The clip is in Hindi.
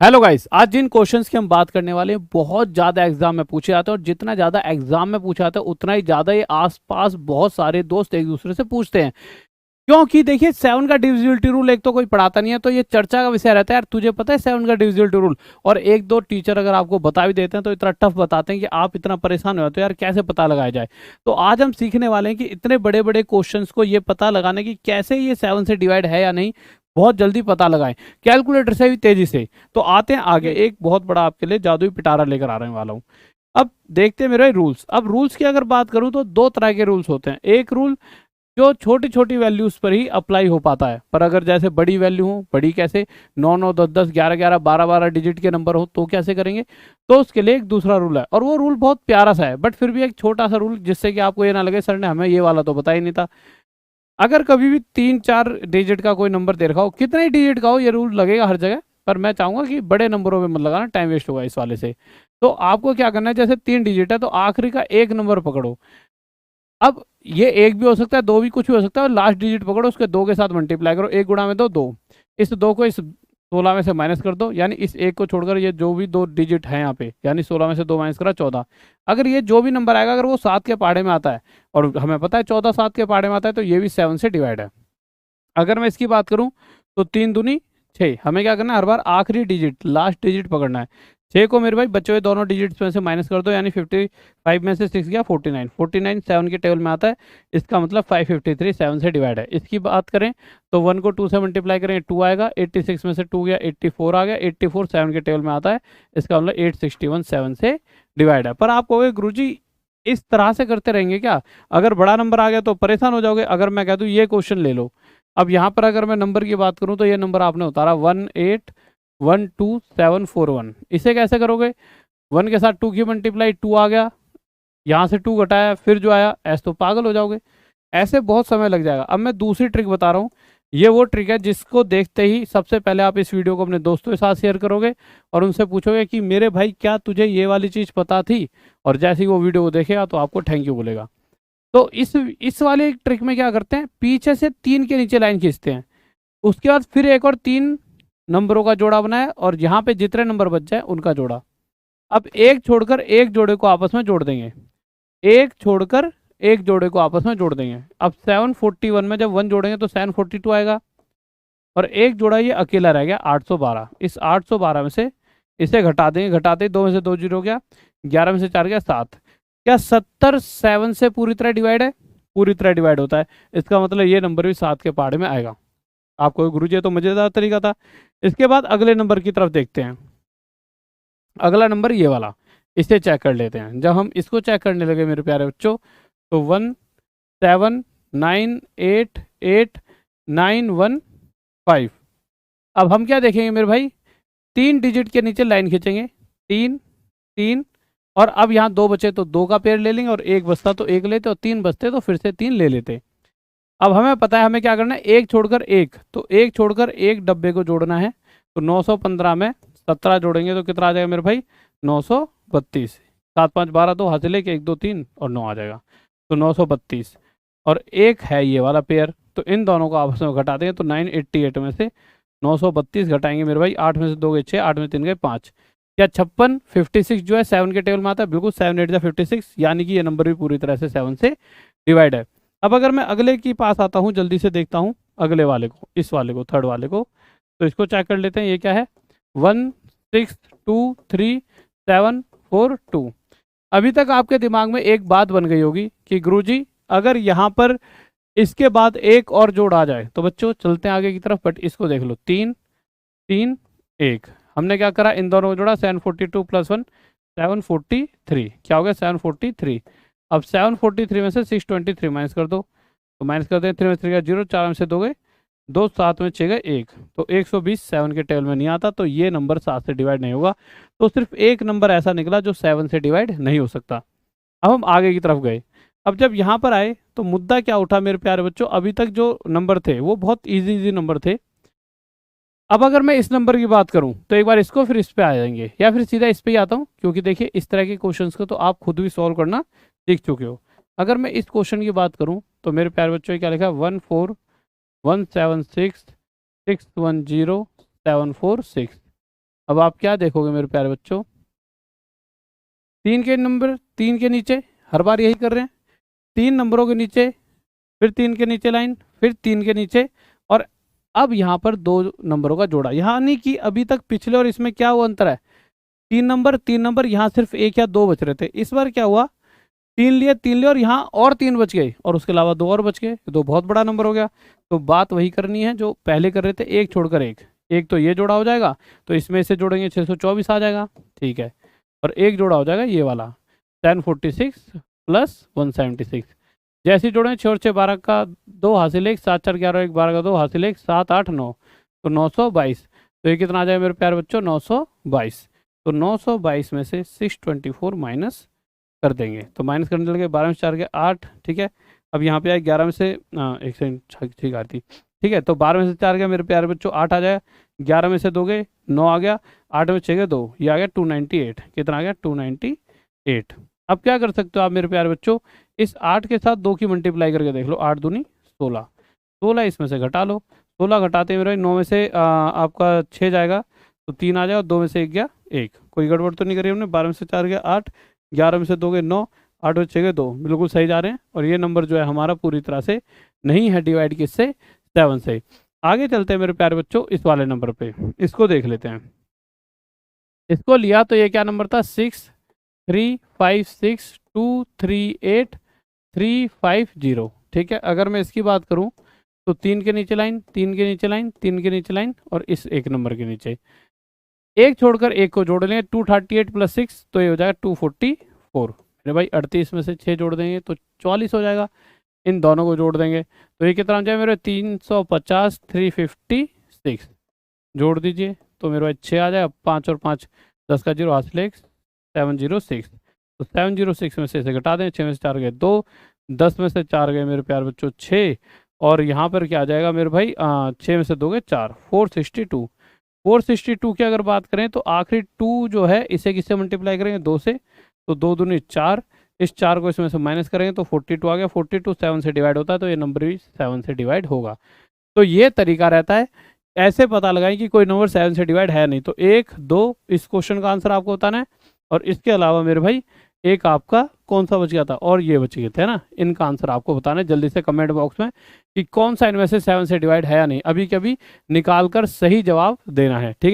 हेलो गाइस, आज जिन क्वेश्चंस की हम बात करने वाले हैं बहुत ज़्यादा एग्जाम में पूछे जाते हैं। और जितना ज़्यादा एग्जाम में पूछा जाता है उतना ही ज़्यादा ये आसपास बहुत सारे दोस्त एक दूसरे से पूछते हैं। क्योंकि देखिए, सेवन का डिविजिबिलिटी रूल एक तो कोई पढ़ाता नहीं है, तो ये चर्चा का विषय रहता है। यार तुझे पता है सेवन का डिविजिबिलिटी रूल? और एक दो टीचर अगर आपको बता भी देते हैं तो इतना टफ बताते हैं कि आप इतना परेशान हो जाते हो, यार कैसे पता लगाया जाए। तो आज हम सीखने वाले हैं कि इतने बड़े बड़े क्वेश्चंस को ये पता लगाने की कैसे ये सेवन से डिवाइड है या नहीं, बहुत जल्दी पता लगाएं कैलकुलेटर से भी तेजी से। तो आते हैं आगे, एक बहुत बड़ा आपके लिए जादुई पिटारा लेकर आ रहे वाला हूँ। अब देखते हैं मेरे रूल्स। अब रूल्स की अगर बात करूं तो दो तरह के रूल्स होते हैं। एक रूल जो छोटी छोटी वैल्यूज पर ही अप्लाई हो पाता है, पर अगर जैसे बड़ी वैल्यू हो, बड़ी कैसे, 9 9 10 10 11 11 12 12 डिजिट के नंबर हो तो कैसे करेंगे, तो उसके लिए एक दूसरा रूल है। और वो रूल बहुत प्यारा सा है, बट फिर भी एक छोटा सा रूल, जिससे कि आपको ये ना लगे सर ने हमें ये वाला तो बताया ही नहीं था। अगर कभी भी 3 4 डिजिट का कोई नंबर दे रखा हो, कितने ही डिजिट का हो, ये रूल लगेगा हर जगह। पर मैं चाहूंगा कि बड़े नंबरों में मत लगाना, टाइम वेस्ट होगा इस वाले से। तो आपको क्या करना है, जैसे 3 डिजिट है तो आखिरी का एक नंबर पकड़ो। अब ये एक भी हो सकता है, दो भी, कुछ भी हो सकता है, और लास्ट डिजिट पकड़ो, उसके दो के साथ मल्टीप्लाई करो, एक गुणा में दो दो। इस दो को इस 16 में से माइनस कर दो, यानी इस एक को छोड़कर ये जो भी दो डिजिट है यहाँ पे, यानी 16 में से दो माइनस करा 14। अगर ये जो भी नंबर आएगा अगर वो 7 के पहाड़े में आता है, और हमें पता है 14 7 के पहाड़े में आता है, तो ये भी 7 से डिवाइड है। अगर मैं इसकी बात करूं तो 3 दूनी 6। हमें क्या करना है, हर बार आखिरी डिजिट, लास्ट डिजिट पकड़ना है। 6 को मेरे भाई बचे हुए दोनों डिजिट्स में से माइनस कर दो, यानी 55 में से 6 गया 49। 49 7 के टेबल में आता है, इसका मतलब 553 7 से डिवाइड है। इसकी बात करें तो 1 को 2 से मल्टीप्लाई करें 2 आएगा, 86 में से 2 गया 84 आ गया, 84 7 के टेबल में आता है, इसका मतलब 861 7 से डिवाइड है। पर आप कहोगे गुरुजी इस तरह से करते रहेंगे क्या? अगर बड़ा नंबर आ गया तो परेशान हो जाओगे। अगर मैं कह दूं ये क्वेश्चन ले लो, अब यहाँ पर अगर मैं नंबर की बात करूँ तो ये नंबर आपने उतारा 1812 741। इसे कैसे करोगे? 1 के साथ 2 की मल्टीप्लाई, 2 आ गया, यहाँ से 2 घटाया, फिर जो आया, ऐसे तो पागल हो जाओगे। ऐसे बहुत समय लग जाएगा। अब मैं दूसरी ट्रिक बता रहा हूँ। ये वो ट्रिक है जिसको देखते ही सबसे पहले आप इस वीडियो को अपने दोस्तों के साथ शेयर करोगे और उनसे पूछोगे कि मेरे भाई क्या तुझे ये वाली चीज़ पता थी, और जैसे ही वो वीडियो को देखेगा तो आपको थैंक यू बोलेगा। तो इस वाले ट्रिक में क्या करते हैं, पीछे से 3 के नीचे लाइन खींचते हैं, उसके बाद फिर एक और 3 नंबरों का जोड़ा बनाए, और यहाँ पे जितने नंबर बच जाए उनका जोड़ा। अब एक छोड़कर एक जोड़े को आपस में जोड़ देंगे, एक छोड़कर एक जोड़े को आपस में जोड़ देंगे। अब 741 में जब 1 जोड़ेंगे तो 742 आएगा, और एक जोड़ा ये अकेला रह गया 812। इस 812 में से इसे घटा देंगे, घटाते 2 में से 2 जीरो गया, 11 में से 4 गया 7। क्या 70 7 से पूरी तरह डिवाइड है? पूरी तरह डिवाइड होता है। इसका मतलब ये नंबर भी 7 के पहाड़े में आएगा। आपको गुरुजी ये तो मजेदार तरीका था। इसके बाद अगले नंबर की तरफ देखते हैं। अगला नंबर ये वाला, इसे चेक कर लेते हैं। जब हम इसको चेक करने लगे मेरे प्यारे बच्चों, तो 17988915। अब हम क्या देखेंगे मेरे भाई, 3 डिजिट के नीचे लाइन खींचेंगे, 3 3। और अब यहाँ 2 बचे तो 2 का पेयर ले लेंगे, और एक बचता तो 1 लेते, और 3 बचते तो फिर से 3 ले लेते। अब हमें पता है हमें क्या करना है, एक छोड़कर एक, तो एक छोड़कर एक डब्बे को जोड़ना है। तो 915 में 17 जोड़ेंगे तो कितना आ जाएगा मेरे भाई, 932। 7 5 12 तो हासिल है कि 1 2 3 और 9 आ जाएगा, तो 932। और एक है ये वाला पेयर, तो इन दोनों को आपस में घटा देंगे तो 988 में से 932 घटाएंगे मेरे भाई, 8 में से 2 गए 6, 8 में 3 गए 5। क्या 56 जो है 7 के टेबल में आता है? बिल्कुल, 7 8 56, यानी कि ये नंबर भी पूरी तरह से 7 से डिवाइड है। अब अगर मैं अगले के पास आता हूँ, जल्दी से देखता हूँ अगले वाले को, इस वाले को, थर्ड वाले को। तो इसको चेक कर लेते हैं, ये क्या है, 162372। अभी तक आपके दिमाग में एक बात बन गई होगी कि गुरुजी अगर यहाँ पर इसके बाद एक और जोड़ आ जाए तो बच्चों चलते हैं आगे की तरफ। बट इसको देख लो, 3 3 1। हमने क्या करा, इन दोनों को जोड़ा, 742 + 1 743। क्या हो गया, 743। अब 743 में से 623 माइनस कर दो, तो माइनस करते हैं, 3 में 3 गया 0, 4 में से 2 गए 2, 7 में 6 गए 1, तो 120 7 के टेबल में नहीं आता, तो ये नंबर 7 से डिवाइड नहीं होगा। तो सिर्फ एक नंबर ऐसा निकला जो 7 से डिवाइड नहीं हो सकता। अब हम आगे की तरफ गए। अब जब यहाँ पर आए तो मुद्दा क्या उठा मेरे प्यारे बच्चों, अभी तक जो नंबर थे वो बहुत इजी इजी नंबर थे। अब अगर मैं इस नंबर की बात करूं तो एक बार इसको, फिर इस पे आ जाएंगे, या फिर सीधा इस पे ही आता हूं, क्योंकि देखिए इस तरह के क्वेश्चंस को तो आप खुद भी सॉल्व करना सीख चुके हो। अगर मैं इस क्वेश्चन की बात करूं तो मेरे प्यारे बच्चों क्या लिखा है, 14176610746। अब आप क्या देखोगे मेरे प्यारे बच्चों, 3 के नंबर 3 के नीचे, हर बार यही कर रहे हैं, 3 नंबरों के नीचे, फिर 3 के नीचे लाइन, फिर 3 के नीचे, और अब यहाँ पर 2 नंबरों का जोड़ा। यानी कि अभी तक पिछले और इसमें क्या हुआ अंतर है, 3 नंबर, यहाँ सिर्फ 1 या 2 बच रहे थे। इस बार क्या हुआ, 3 लिए और यहाँ और 3 बच गए, और उसके अलावा 2 और बच गए, तो बहुत बड़ा नंबर हो गया। तो बात वही करनी है जो पहले कर रहे थे, एक छोड़कर एक तो ये जोड़ा हो जाएगा, तो इसमें से जोड़ेंगे 624 आ जाएगा, ठीक है। और एक जोड़ा हो जाएगा ये वाला 1046 प्लस 176। जैसे ही जोड़ें, 6 और 6 12 का 2 हासिल 1, 7 4 11 1 12 का 2 हासिल 1, 7 8 9, तो 922। तो ये कितना आ जाएगा मेरे प्यारे बच्चों, 922। तो 922 में से 624 माइनस कर देंगे, तो माइनस करने लगे, 12 में से 4 के 8, ठीक है। अब यहाँ पे आए 11 में से एक सेकंड ठीक आती, ठीक है। तो 12 में से 4 गया मेरे प्यारे बच्चों 8 आ जाएगा, 11 में से 2 गए 9 आ गया, 8 में 6 गए 2, ये आ गया 298। कितना आ गया, 298। अब क्या कर सकते हो आप मेरे प्यारे बच्चों, इस 8 के साथ 2 की मल्टीप्लाई करके देख लो, 8 दूनी 16, 16 इसमें से घटा लो, 16 घटाते मेरे 9 में से आपका 6 जाएगा, तो 3 आ जाएगा, 2 में से 1 गया 1, कोई गड़बड़ तो नहीं करी हमने। 12 में से 4 गया 8, 11 में से 2 गए 9, 8 में 6 गए 2, बिल्कुल सही जा रहे हैं। और ये नंबर जो है हमारा पूरी तरह से नहीं है डिवाइड किससे, 7 से। आगे चलते हैं मेरे प्यारे बच्चों इस वाले नंबर पे, इसको देख लेते हैं। इसको लिया तो ये क्या नंबर था, 6 3 5 6 2 3 8 3 5 0, ठीक है। अगर मैं इसकी बात करूं तो 3 के नीचे लाइन, 3 के नीचे लाइन, 3 के नीचे लाइन, और इस एक नंबर के नीचे एक छोड़कर एक को जोड़ लेंगे, 238 प्लस 6, तो ये हो जाएगा 244। मेरे भाई 38 में से 6 जोड़ देंगे तो 44 हो जाएगा, इन दोनों को जोड़ देंगे तो ये कितना हो जाएगा मेरे 350 356, जोड़ दीजिए तो मेरे भाई 6 आ जाएगा, 5 और 5 10 का 0 हासिल 1 706, तो 706 में से इसे घटा दें, 6 में से 4 गए 2, 10 में से 4 गए मेरे प्यार बच्चों 6, और यहाँ पर क्या आ जाएगा मेरे भाई 6 में से 2 गए 4, 462। 462 की अगर बात करें तो आखिरी 2 जो है इसे किससे मल्टीप्लाई करेंगे, 2 से, तो 2 दूनी 4, इस 4 को इसमें से माइनस करेंगे तो 42 आ गया, 42 7 से डिवाइड होता है, तो ये नंबर भी 7 से डिवाइड होगा। तो ये तरीका रहता है, ऐसे पता लगाएं कि कोई नंबर 7 से डिवाइड है नहीं, तो 1 2 इस क्वेश्चन का आंसर आपको बताना है, और इसके अलावा मेरे भाई एक आपका कौन सा बच गया था, और ये बच गए थे ना, इनका आंसर आपको बताना है जल्दी से कमेंट बॉक्स में कि कौन सा इनमें से 7 से डिवाइड है या नहीं, अभी के अभी निकाल कर सही जवाब देना है, ठीक है।